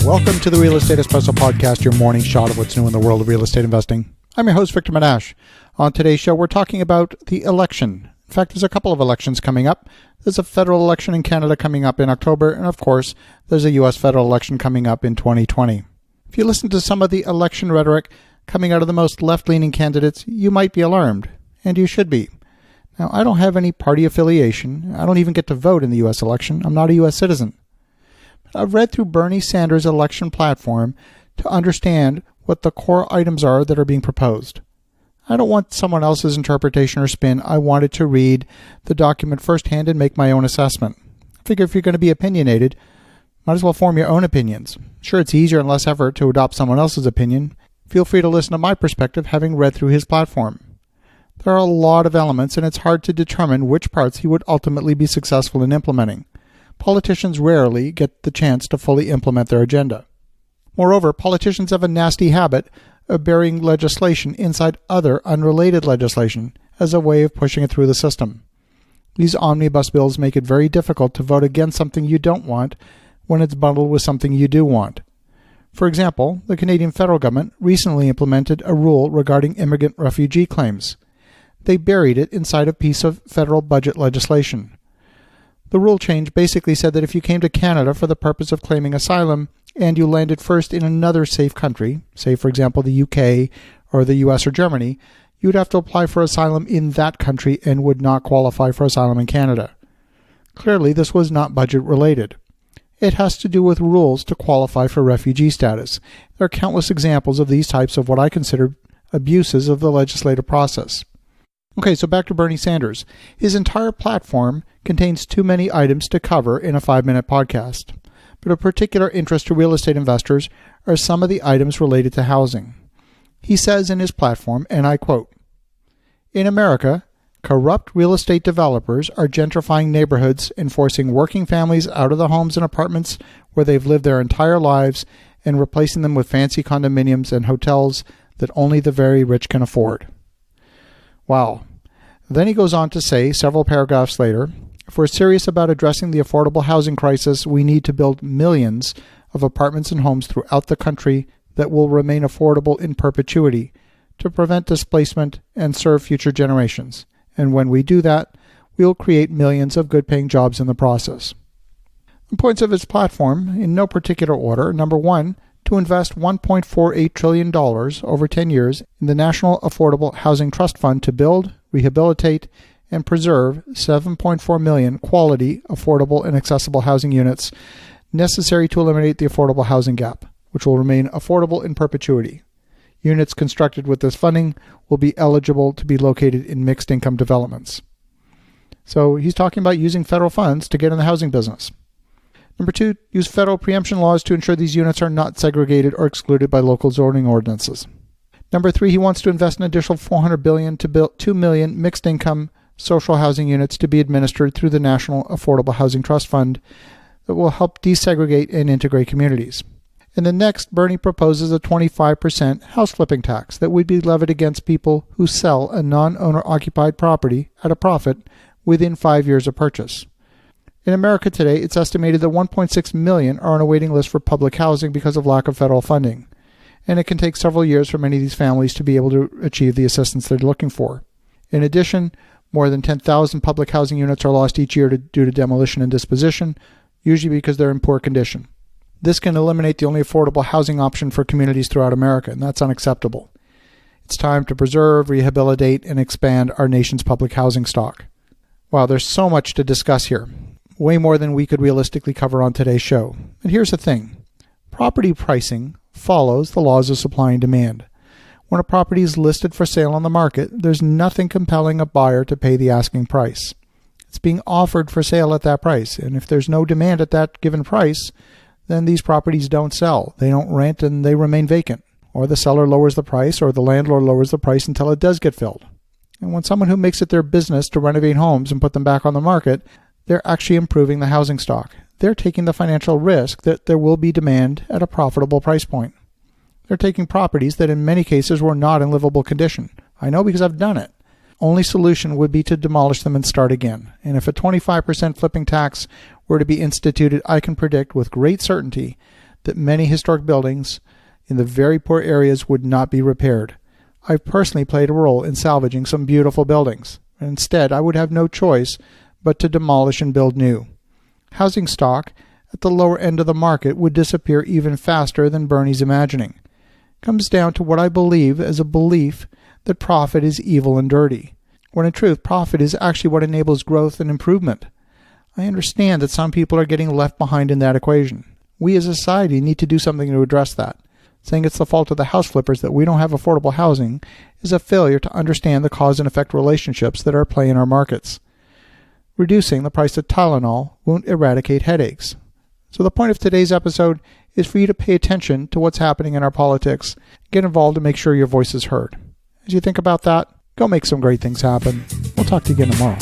Welcome to the Real Estate Espresso Podcast, your morning shot of what's new in the world of real estate investing. I'm your host, Victor Madash. On today's show, we're talking about the election. In fact, there's a couple of elections coming up. There's a federal election in Canada coming up in October, and of course, there's a U.S. federal election coming up in 2020. If you listen to some of the election rhetoric coming out of the most left-leaning candidates, you might be alarmed, and you should be. Now, I don't have any party affiliation. I don't even get to vote in the U.S. election. I'm not a U.S. citizen. I've read through Bernie Sanders' election platform to understand what the core items are that are being proposed. I don't want someone else's interpretation or spin. I wanted to read the document firsthand and make my own assessment. I figure if you're going to be opinionated, might as well form your own opinions. Sure, it's easier and less effort to adopt someone else's opinion. Feel free to listen to my perspective having read through his platform. There are a lot of elements, and it's hard to determine which parts he would ultimately be successful in implementing. Politicians rarely get the chance to fully implement their agenda. Moreover, politicians have a nasty habit of burying legislation inside other unrelated legislation as a way of pushing it through the system. These omnibus bills make it very difficult to vote against something you don't want when it's bundled with something you do want. For example, the Canadian federal government recently implemented a rule regarding immigrant refugee claims. They buried it inside a piece of federal budget legislation. The rule change basically said that if you came to Canada for the purpose of claiming asylum and you landed first in another safe country, say for example the UK or the US or Germany, you'd have to apply for asylum in that country and would not qualify for asylum in Canada. Clearly, this was not budget related. It has to do with rules to qualify for refugee status. There are countless examples of these types of what I consider abuses of the legislative process. Okay, so back to Bernie Sanders. His entire platform contains too many items to cover in a 5-minute podcast. But of particular interest to real estate investors are some of the items related to housing. He says in his platform, and I quote, "In America, corrupt real estate developers are gentrifying neighborhoods and forcing working families out of the homes and apartments where they've lived their entire lives and replacing them with fancy condominiums and hotels that only the very rich can afford." Wow. Then he goes on to say, several paragraphs later, if we're serious about addressing the affordable housing crisis, we need to build millions of apartments and homes throughout the country that will remain affordable in perpetuity to prevent displacement and serve future generations. And when we do that, we'll create millions of good-paying jobs in the process. The points of his platform, in no particular order. Number one, to invest $1.48 trillion over 10 years in the National Affordable Housing Trust Fund to build, rehabilitate, and preserve 7.4 million quality, affordable, and accessible housing units necessary to eliminate the affordable housing gap, which will remain affordable in perpetuity. Units constructed with this funding will be eligible to be located in mixed-income developments. So he's talking about using federal funds to get in the housing business. Number two, use federal preemption laws to ensure these units are not segregated or excluded by local zoning ordinances. Number three, he wants to invest an additional $400 billion to build 2 million mixed-income social housing units to be administered through the National Affordable Housing Trust Fund that will help desegregate and integrate communities. And then next, Bernie proposes a 25% house flipping tax that would be levied against people who sell a non-owner-occupied property at a profit within 5 years of purchase. In America today, it's estimated that 1.6 million are on a waiting list for public housing because of lack of federal funding, and it can take several years for many of these families to be able to achieve the assistance they're looking for. In addition, more than 10,000 public housing units are lost each year due to demolition and disposition, usually because they're in poor condition. This can eliminate the only affordable housing option for communities throughout America, and that's unacceptable. It's time to preserve, rehabilitate, and expand our nation's public housing stock. Wow, there's so much to discuss here. Way more than we could realistically cover on today's show. And here's the thing. Property pricing follows the laws of supply and demand. When a property is listed for sale on the market, there's nothing compelling a buyer to pay the asking price. It's being offered for sale at that price, and if there's no demand at that given price, then these properties don't sell. They don't rent and they remain vacant. Or the seller lowers the price, or the landlord lowers the price until it does get filled. And when someone who makes it their business to renovate homes and put them back on the market, they're actually improving the housing stock. They're taking the financial risk that there will be demand at a profitable price point. They're taking properties that in many cases were not in livable condition. I know because I've done it. Only solution would be to demolish them and start again. And if a 25% flipping tax were to be instituted, I can predict with great certainty that many historic buildings in the very poor areas would not be repaired. I've personally played a role in salvaging some beautiful buildings. Instead, I would have no choice but to demolish and build new. Housing stock at the lower end of the market would disappear even faster than Bernie's imagining. It comes down to what I believe as a belief that profit is evil and dirty, when in truth profit is actually what enables growth and improvement. I understand that some people are getting left behind in that equation. We as a society need to do something to address that. Saying it's the fault of the house flippers that we don't have affordable housing is a failure to understand the cause and effect relationships that are at play in our markets. Reducing the price of Tylenol won't eradicate headaches. So the point of today's episode is for you to pay attention to what's happening in our politics, get involved and make sure your voice is heard. As you think about that, go make some great things happen. We'll talk to you again tomorrow.